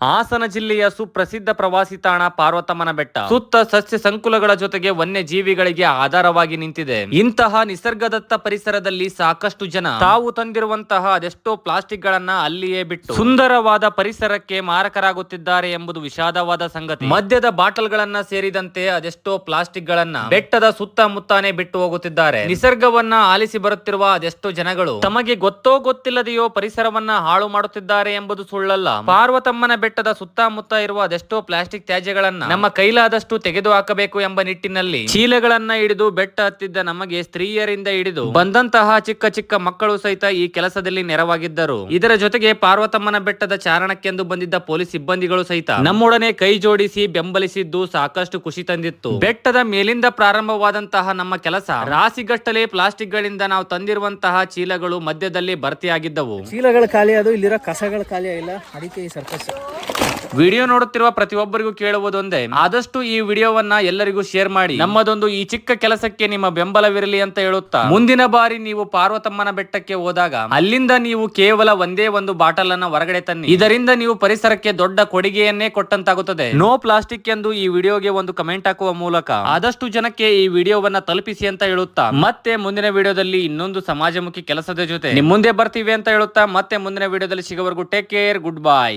ಹಾಸನ ಜಿಲ್ಲೆಯ ಸುಪ್ರಸಿದ್ಧ ಪ್ರವಾಸಿ ತಾಣ ಪಾರ್ವತಮ್ಮನ ಬೆಟ್ಟ ಸುತ್ತ ಸಸ್ಯ ಸಂಕುಲಗಳ ಜೊತೆಗೆ ವನ್ಯ ಜೀವಿಗಳಿಗೆ ಆಧಾರವಾಗಿ ನಿಂತಿದೆ. ಇಂತಹ ನಿಸರ್ಗದತ್ತ ಪರಿಸರದಲ್ಲಿ ಸಾಕಷ್ಟು ಜನ ತಾವು ತಂದಿರುವಂತಹ ಅದೆಷ್ಟೋ ಪ್ಲಾಸ್ಟಿಕ್ ಗಳನ್ನ ಅಲ್ಲಿಯೇ ಬಿಟ್ಟು ಸುಂದರವಾದ ಪರಿಸರಕ್ಕೆ ಮಾರಕರಾಗುತ್ತಿದ್ದಾರೆ ಎಂಬುದು ವಿಷಾದವಾದ ಸಂಗತಿ. ಮದ್ಯದ ಬಾಟಲ್ ಗಳನ್ನ ಸೇರಿದಂತೆ ಅದೆಷ್ಟೋ ಪ್ಲಾಸ್ಟಿಕ್ ಗಳನ್ನ ಬೆಟ್ಟದ ಸುತ್ತಮುತ್ತಾನೆ ಬಿಟ್ಟು ಹೋಗುತ್ತಿದ್ದಾರೆ. ನಿಸರ್ಗವನ್ನ ಆಲಿಸಿ ಬರುತ್ತಿರುವ ಅದೆಷ್ಟೋ ಜನಗಳು ತಮಗೆ ಗೊತ್ತೋ ಗೊತ್ತಿಲ್ಲದೆಯೋ ಪರಿಸರವನ್ನ ಹಾಳು ಮಾಡುತ್ತಿದ್ದಾರೆ ಎಂಬುದು ಸುಳ್ಳಲ್ಲ. ಪಾರ್ವತಮ್ಮನ ಬೆಟ್ಟದ ಸುತ್ತಮುತ್ತ ಇರುವ ಅದೆಷ್ಟೋ ಪ್ಲಾಸ್ಟಿಕ್ ತ್ಯಾಜ್ಯಗಳನ್ನ ನಮ್ಮ ಕೈಲಾದಷ್ಟು ತೆಗೆದು ಹಾಕಬೇಕು ಎಂಬ ನಿಟ್ಟಿನಲ್ಲಿ ಚೀಲಗಳನ್ನ ಹಿಡಿದು ಬೆಟ್ಟ ಹತ್ತಿದ್ದ ನಮಗೆ ಸ್ತ್ರೀಯರಿಂದ ಹಿಡಿದು ಬಂದಂತಹ ಚಿಕ್ಕ ಚಿಕ್ಕ ಮಕ್ಕಳು ಸಹಿತ ಈ ಕೆಲಸದಲ್ಲಿ ನೆರವಾಗಿದ್ದರು. ಇದರ ಜೊತೆಗೆ ಪಾರ್ವತಮ್ಮನ ಬೆಟ್ಟದ ಚಾರಣಕ್ಕೆಂದು ಬಂದಿದ್ದ ಪೊಲೀಸ್ ಸಿಬ್ಬಂದಿಗಳು ಸಹಿತ ನಮ್ಮೊಡನೆ ಕೈ ಜೋಡಿಸಿ ಬೆಂಬಲಿಸಿದ್ದು ಸಾಕಷ್ಟು ಖುಷಿ ತಂದಿತ್ತು. ಬೆಟ್ಟದ ಮೇಲಿಂದ ಪ್ರಾರಂಭವಾದಂತಹ ನಮ್ಮ ಕೆಲಸ ರಾಶಿಗಟ್ಟಲೆ ಪ್ಲಾಸ್ಟಿಕ್ ಗಳಿಂದ ನಾವು ತಂದಿರುವಂತಹ ಚೀಲಗಳು ಮಧ್ಯದಲ್ಲಿ ಭರ್ತಿಯಾಗಿದ್ದವು. ಚೀಲಗಳು ಖಾಲಿ ಅದು, ಇಲ್ಲಿರೋ ಕಸಗಳು ಖಾಲಿ ಆಗಿಲ್ಲ. ಅದಕ್ಕೆ ಈ ಸರ್ಕಸ್. ವಿಡಿಯೋ ನೋಡುತ್ತಿರುವ ಪ್ರತಿಯೊಬ್ಬರಿಗೂ ಕೇಳುವುದೊಂದೇ, ಆದಷ್ಟು ಈ ವಿಡಿಯೋವನ್ನ ಎಲ್ಲರಿಗೂ ಶೇರ್ ಮಾಡಿ ನಮ್ಮದೊಂದು ಈ ಚಿಕ್ಕ ಕೆಲಸಕ್ಕೆ ನಿಮ್ಮ ಬೆಂಬಲವಿರಲಿ ಅಂತ ಹೇಳುತ್ತಾ, ಮುಂದಿನ ಬಾರಿ ನೀವು ಪಾರ್ವತಮ್ಮನ ಬೆಟ್ಟಕ್ಕೆ ಹೋದಾಗ ಅಲ್ಲಿಂದ ನೀವು ಕೇವಲ ಒಂದೇ ಒಂದು ಬಾಟಲ್ ಅನ್ನ ಹೊರಗಡೆ ತನ್ನಿ. ಇದರಿಂದ ನೀವು ಪರಿಸರಕ್ಕೆ ದೊಡ್ಡ ಕೊಡುಗೆಯನ್ನೇ ಕೊಟ್ಟಂತಾಗುತ್ತದೆ. ನೋ ಪ್ಲಾಸ್ಟಿಕ್ ಎಂದು ಈ ವಿಡಿಯೋಗೆ ಒಂದು ಕಮೆಂಟ್ ಹಾಕುವ ಮೂಲಕ ಆದಷ್ಟು ಜನಕ್ಕೆ ಈ ವಿಡಿಯೋವನ್ನ ತಲುಪಿಸಿ ಅಂತ ಹೇಳುತ್ತಾ, ಮತ್ತೆ ಮುಂದಿನ ವಿಡಿಯೋದಲ್ಲಿ ಇನ್ನೊಂದು ಸಮಾಜಮುಖಿ ಕೆಲಸದ ಜೊತೆ ನಿಮ್ ಮುಂದೆ ಬರ್ತೀವಿ ಅಂತ ಹೇಳುತ್ತಾ, ಮತ್ತೆ ಮುಂದಿನ ವಿಡಿಯೋದಲ್ಲಿ ಸಿಗೋವರೆಗೂ ಟೇಕ್ ಕೇರ್, ಗುಡ್ ಬೈ.